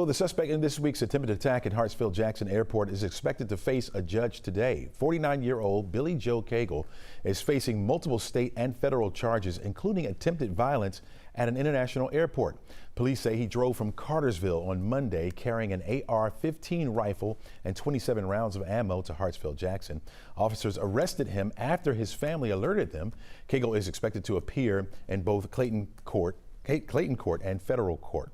So the suspect in this week's attempted attack at Hartsfield-Jackson Airport is expected to face a judge today. 49-year-old Billy Joe Cagle is facing multiple state and federal charges, including attempted violence at an international airport. Police say he drove from Cartersville on Monday carrying an AR-15 rifle and 27 rounds of ammo to Hartsfield-Jackson. Officers arrested him after his family alerted them. Cagle is expected to appear in both Clayton Court and federal court.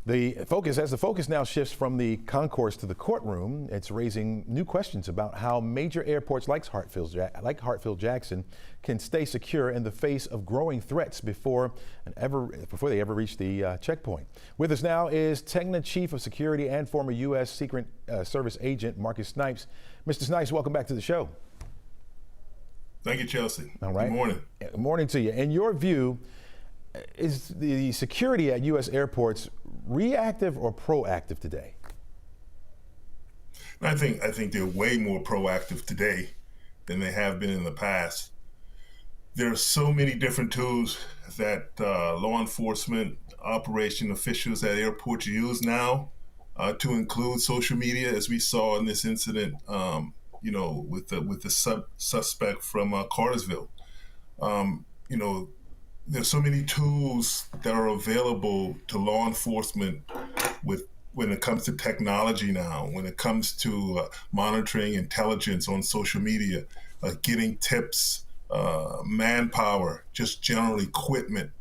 As the focus now shifts from the concourse to the courtroom, it's raising new questions about how major airports like Hartsfield-Jackson can stay secure in the face of growing threats before they ever reach the checkpoint. With us now is TEGNA Chief of Security and former U.S. Secret Service agent Marcus Snipes. Mr. Snipes, welcome back to the show. Thank you, Chelsea. All right. Good morning. Good morning to you. In your view, is the security at U.S. airports reactive or proactive today? I think they're way more proactive today than they have been in the past. There are so many different tools that law enforcement operation officials at airports use now, to include social media, as we saw in this incident, with the suspect from Cartersville. There's so many tools that are available to law enforcement when it comes to technology now, when it comes to monitoring intelligence on social media, getting tips, manpower, just general equipment.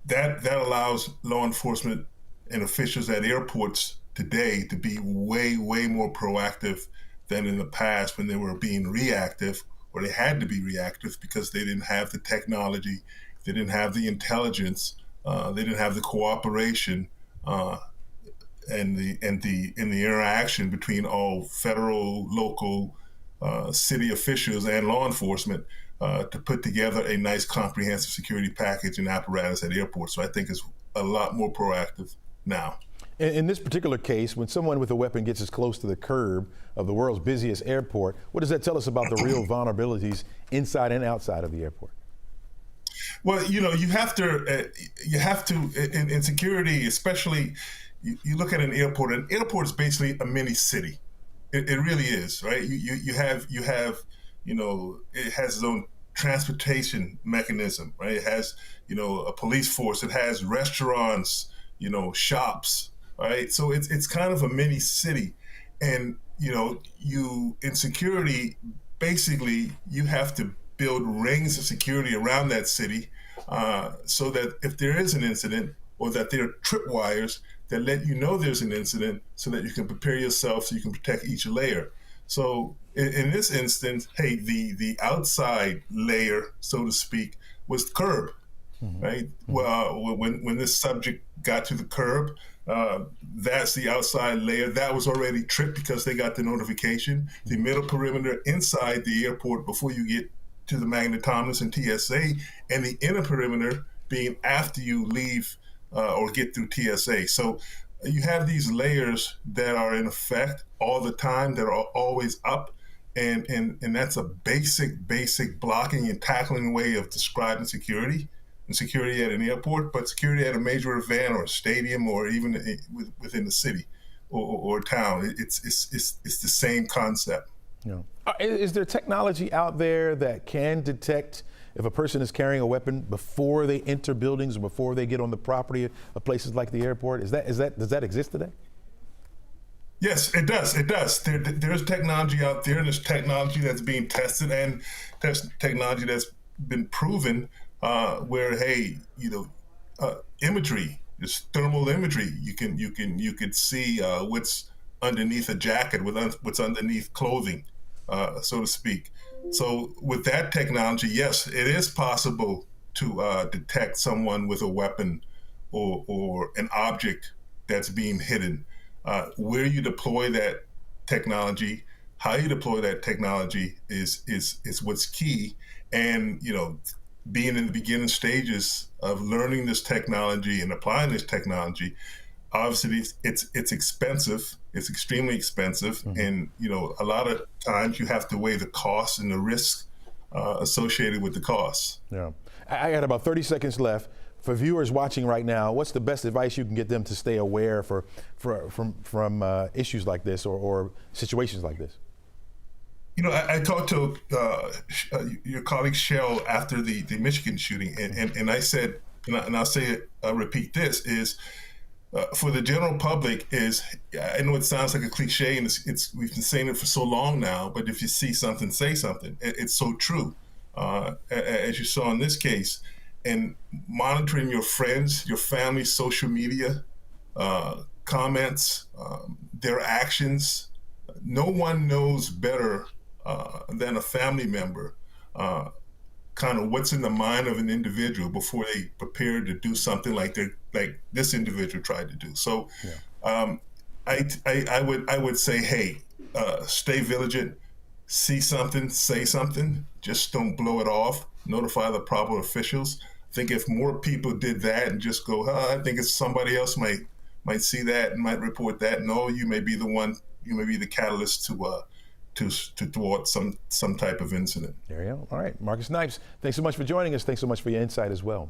That allows law enforcement and officials at airports today to be way, way more proactive than in the past when they were being reactive, or they had to be reactive because they didn't have the technology, they didn't have the intelligence, they didn't have the cooperation and the interaction between all federal, local, city officials and law enforcement to put together a nice comprehensive security package and apparatus at airports. So I think it's a lot more proactive now. In this particular case, when someone with a weapon gets as close to the curb of the world's busiest airport, what does that tell us about the real vulnerabilities inside and outside of the airport? Well, you have to in security, especially, you look at an airport. An airport is basically a mini city. It really is, right? You have it has its own transportation mechanism, right? It has a police force. It has restaurants, shops. Right, so it's kind of a mini city, and you in security, basically you have to build rings of security around that city, so that if there is an incident or that there are tripwires that let you know there's an incident, so that you can prepare yourself so you can protect each layer. So in this instance, hey, the outside layer, so to speak, was the curb, right? Well, when this subject got to the curb. That's the outside layer. That was already tripped because they got the notification. The middle perimeter inside the airport before you get to the magnetometers and TSA, and the inner perimeter being after you leave or get through TSA. So you have these layers that are in effect all the time, that are always up, and that's a basic blocking and tackling way of describing security. And security at an airport, but security at a major event or a stadium, or even within the city or town. It's the same concept. Yeah. Is there technology out there that can detect if a person is carrying a weapon before they enter buildings or before they get on the property of places like the airport? Does that exist today? Yes, it does. It does. There's technology out there, and there's technology that's being tested, and there's technology that's been proven. Where imagery, this thermal imagery, you can see what's underneath a jacket, what's underneath clothing, so to speak. So with that technology, yes, it is possible to detect someone with a weapon or an object that's being hidden. Where you deploy that technology, how you deploy that technology is what's key, and being in the beginning stages of learning this technology and applying this technology, obviously it's expensive. It's extremely expensive, and a lot of times you have to weigh the costs and the risks associated with the costs. Yeah, I got about 30 seconds left. for viewers watching right now, what's the best advice you can get them to stay aware from issues like this or situations like this? You know, I talked to your colleague Shell after the Michigan shooting, and I said, and I'll say it, I'll repeat this, is for the general public is, I know it sounds like a cliche, and we've been saying it for so long now, but if you see something, say something. It's so true, as you saw in this case. And monitoring your friends, your family, social media, comments, their actions. No one knows better than a family member kind of what's in the mind of an individual before they prepare to do something like this individual tried to do. So I would say, hey, stay vigilant, see something, say something, just don't blow it off, notify the proper officials. I think if more people did that and just go, I think it's somebody else might see that and might report that. No, you may be the one, you may be the catalyst to thwart some type of incident. There you go. All right, Marcus Snipes, thanks so much for joining us. Thanks so much for your insight as well.